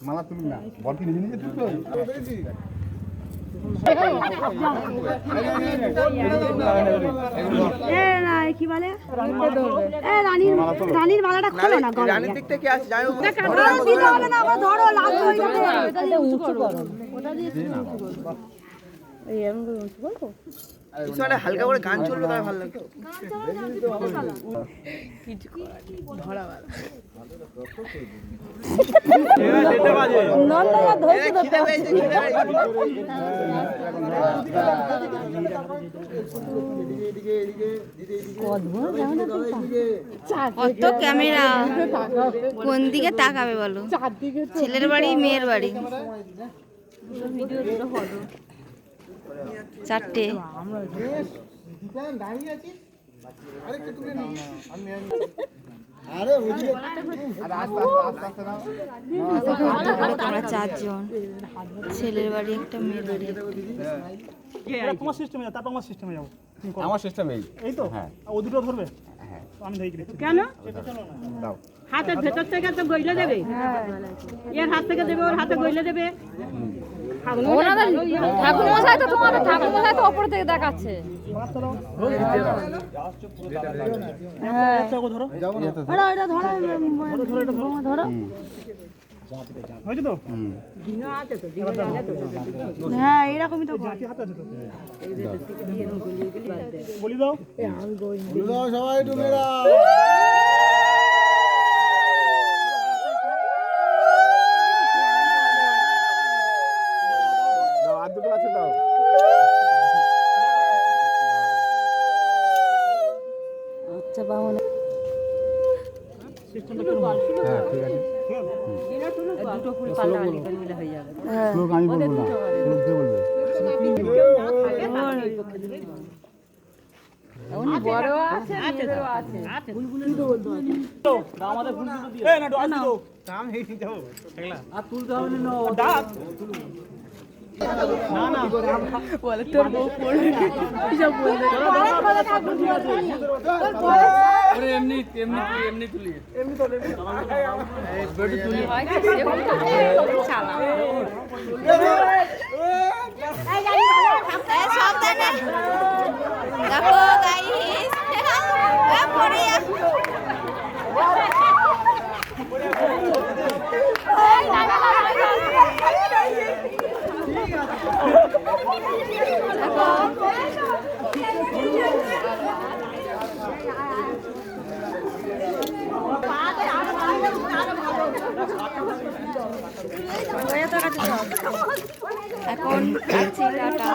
মালা তুলুন না, বল কি নিজে নিজে তুলবে? কি বলে রানীর মালাটা খোলো না, রানীর দিকটা কি আছে যাই দিতে হবে না, আবার ধরো লাল হয়ে যাবে। ওটা উঁচু করো, ওটা দিয়ে এই এমন করে উঁচু করো, কিছুটা হালকা করে গান চলবে তাহলে ভালো লাগবে। কত ক্যামেরা, কোন দিকে তাকাবে বলো? ছেলের বাড়ি মেয়ের বাড়ি, চারটে। আমরা চারজন, ছেলের বাড়ি একটা মেয়ের বাড়ি। তোমার সিস্টেমে যাও, তারপর আমার সিস্টেমে যাবো। আমার সিস্টেম এই তো, হ্যাঁ। ও দুটো ধরবে, হ্যাঁ আমি ধরি কেন দাও। হাতের ভেতর থেকে তো গইলে দেবে, এর হাত থেকে দেবে, ওর হাতে গইলে দেবে। ঠাকুর মশাই তো তোমার ঠাকুর মশাই তো উপর থেকে দেখাচ্ছে। ধরো হয়েছে তো? হ্যাঁ এরকমই তো বলি দাও সবাই ডুবেরা। আর দুটো আছে দাও। আচ্ছা বাবা হ্যাঁ ঠিক আছে। দুটো ফুল পাল্লা মিলে হয়ে যাবে। লোক আমি বলবো না, লোক কে বলবে? বড় আছে, মেয়েরও আছে। আমাদের ফুল দুটো দিয়ে এই না ডাল দিও কাম হেই যাও দেখলা আর তুলতে হবে না ডাল না না বলে তোর বউ পড়ে সব বলবে ওরে এমনি এমনি এমনি তুলি এমনি তো এই বডি তুলি চালা এই সাবধানে দেখো গাইস, পড়ে এখন টাটা।